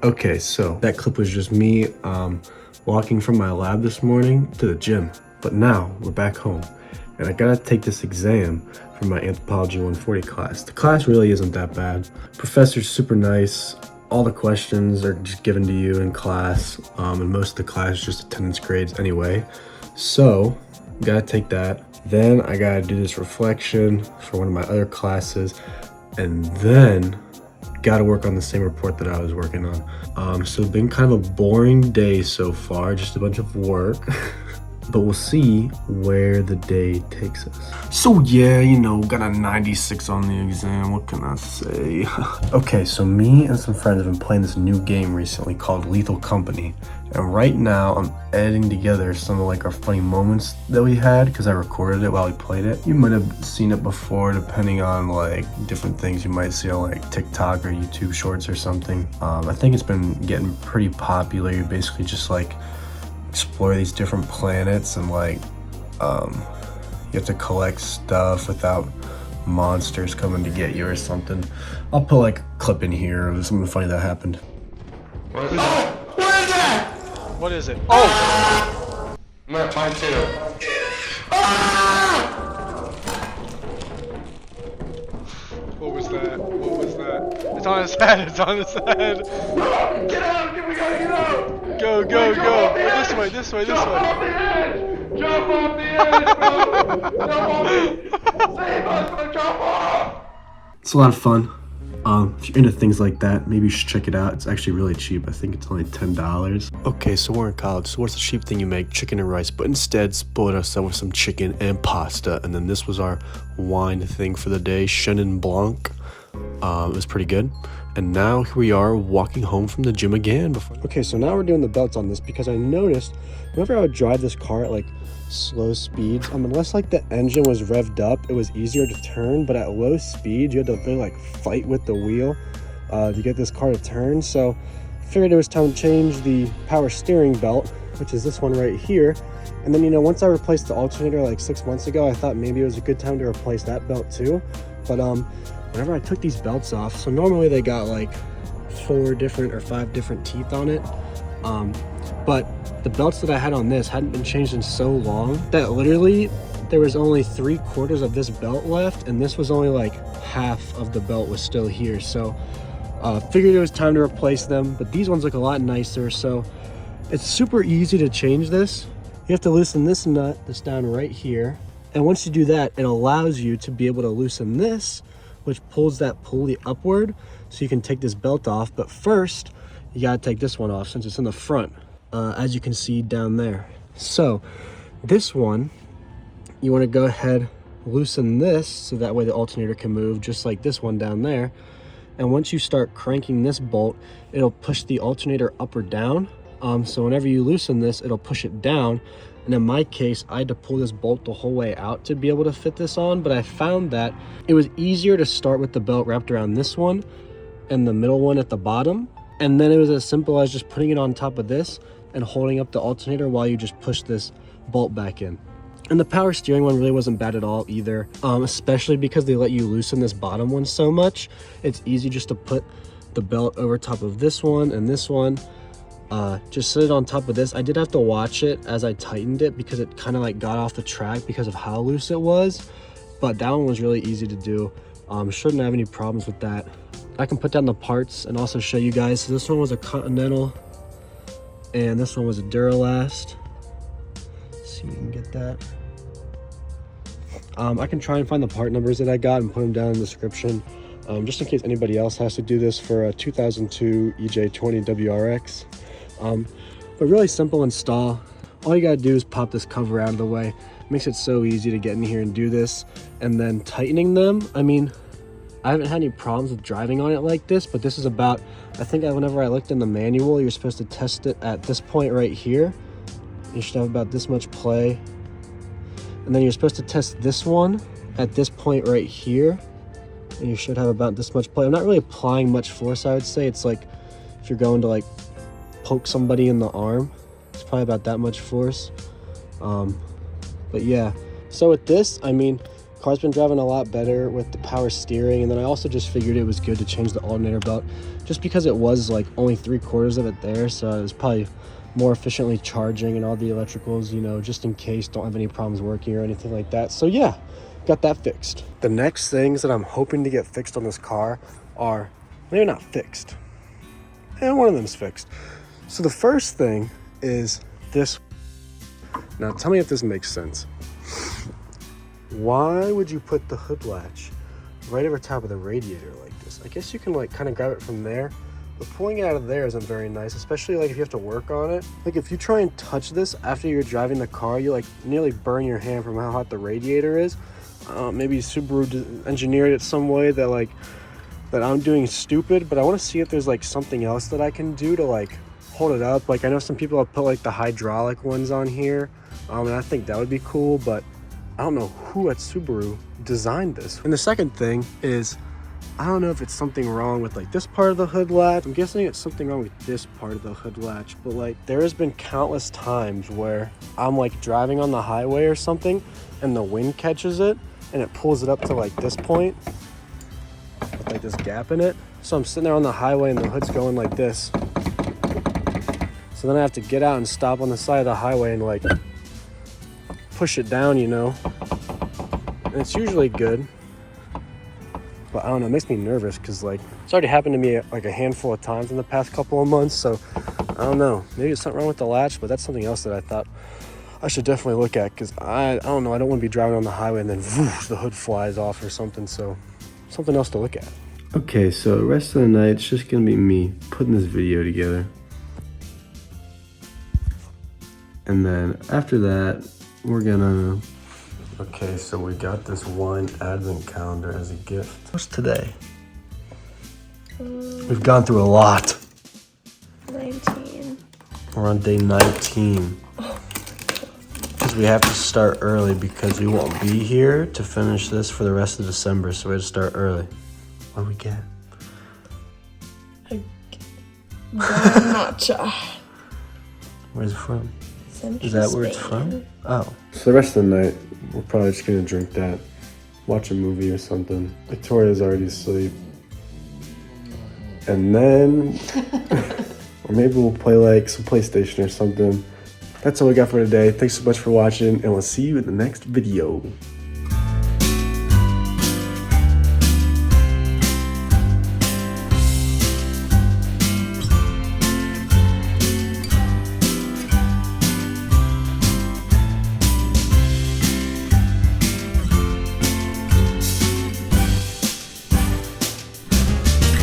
Okay, so that clip was just me walking from my lab this morning to the gym, but now we're back home and I gotta take this exam for my Anthropology 140 class. The class really isn't that bad. Professor's super nice. All the questions are just given to you in class, and most of the class is just attendance grades anyway. So, gotta take that. Then I gotta do this reflection for one of my other classes, and then gotta work on the same report that I was working on. So it's been kind of a boring day so far, just a bunch of work. But we'll see where the day takes us. So yeah, you know, got a 96 on the exam, what can I say? Okay, so me and some friends have been playing this new game recently called Lethal Company. And right now I'm editing together some of like our funny moments that we had because I recorded it while we played it. You might have seen it before depending on like different things you might see on like TikTok or YouTube shorts or something. I think it's been getting pretty popular. You basically just like explore these different planets and like you have to collect stuff without monsters coming to get you or something. I'll put like a clip in here of something funny that happened. What is that? What is it? Oh! Mine too. What was that? What was that? It's on his head. It's on his head. Get out! We gotta get out! Go, go, go! Wait, this way, this way, this Jump way. off the edge! Jump off the edge, bro! Jump off me! Save us, bro! Jump off! It's a lot of fun. If you're into things like that, maybe you should check it out. It's actually really cheap. I think it's only $10. Okay, so we're in college. So what's the cheap thing you make? Chicken and rice. But instead, split us up with some chicken and pasta. And then this was our wine thing for the day, Chenin Blanc. It was pretty good. And now here we are walking home from the gym again. Okay, so now we're doing the belts on this because I noticed whenever I would drive this car at like slow speeds, unless like the engine was revved up, it was easier to turn, but at low speed you had to really like fight with the wheel to get this car to turn. So I figured it was time to change the power steering belt, which is this one right here. And then, you know, once I replaced the alternator like 6 months ago, I thought maybe it was a good time to replace that belt too. But whenever I took these belts off, so normally they got like 4 different or 5 different teeth on it, but the belts that I had on this hadn't been changed in so long that literally there was only 3/4 of this belt left, and this was only like half of the belt was still here. So figured it was time to replace them, but these ones look a lot nicer. So it's super easy to change this. You have to loosen this nut that's down right here, and once you do that, it allows you to be able to loosen this, which pulls that pulley upward so you can take this belt off. But first you gotta take this one off since it's in the front, as you can see down there. So this one, you want to go ahead, loosen this so that way the alternator can move just like this one down there. And once you start cranking this bolt, it'll push the alternator up or down. So whenever you loosen this, it'll push it down. And in my case, I had to pull this bolt the whole way out to be able to fit this on, but I found that it was easier to start with the belt wrapped around this one and the middle one at the bottom. And then it was as simple as just putting it on top of this and holding up the alternator while you just push this bolt back in. And the power steering one really wasn't bad at all either, especially because they let you loosen this bottom one so much. It's easy just to put the belt over top of this one and this one. Just set it on top of this. I did have to watch it as I tightened it because it kind of like got off the track because of how loose it was, but that one was really easy to do. Shouldn't have any problems with that. I can put down the parts and also show you guys. So this one was a Continental and this one was a Duralast. Let's see if we can get that. I can try and find the part numbers that I got and put them down in the description, just in case anybody else has to do this for a 2002 EJ20 WRX. But really simple install. All you gotta do is pop this cover out of the way. It makes it so easy to get in here and do this. And then tightening them, I mean, I haven't had any problems with driving on it like this, but this is about, I think whenever I looked in the manual, you're supposed to test it at this point right here. You should have about this much play. And then you're supposed to test this one at this point right here. And you should have about this much play. I'm not really applying much force, I would say. It's like if you're going to like poke somebody in the arm, it's probably about that much force. But yeah, so with this, I mean, Car's been driving a lot better with the power steering, and then I also just figured it was good to change the alternator belt just because it was like only 3/4 of it there, so it was probably more efficiently charging and all the electricals, you know, just in case don't have any problems working or anything like that. So yeah, got that fixed. The next things that I'm hoping to get fixed on this car are maybe not fixed, and one of them's fixed. So the first thing is this. Now tell me if this makes sense. Why would you put the hood latch right over top of the radiator like this? I guess you can like kind of grab it from there, but pulling it out of there isn't very nice, especially like if you have to work on it. Like if you try and touch this after you're driving the car, you like nearly burn your hand from how hot the radiator is. Maybe Subaru engineered it some way that I'm doing stupid, but I want to see if there's like something else that I can do to like hold it up. Like I know some people have put like the hydraulic ones on here, and I think that would be cool, but I don't know who at Subaru designed this. And the second thing is, I don't know if it's something wrong with like this part of the hood latch. I'm guessing it's something wrong with this part of the hood latch, but like there has been countless times where I'm like driving on the highway or something and the wind catches it and it pulls it up to like this point with like this gap in it. So I'm sitting there on the highway and the hood's going like this. So then I have to get out and stop on the side of the highway and like push it down, you know, and it's usually good, but I don't know, it makes me nervous because like it's already happened to me like a handful of times in the past couple of months. So I don't know, maybe it's something wrong with the latch, but that's something else that I thought I should definitely look at, because I don't know, I don't want to be driving on the highway and then whoosh, the hood flies off or something. So something else to look at. Okay, so the rest of the night it's just gonna be me putting this video together, and then after that we're gonna... Okay, so we got this wine advent calendar as a gift. What's today? We've gone through a lot. 19. We're on day 19. Because we have to start early because we won't be here to finish this for the rest of December, so we had to start early. What do we get? Matcha. Where's it from? Central Is that where it's Spain. from? Oh. So the rest of the night, we're probably just gonna drink that, watch a movie or something. Victoria's already asleep. And then, or maybe we'll play like some PlayStation or something. That's all we got for today. Thanks so much for watching, and we'll see you in the next video.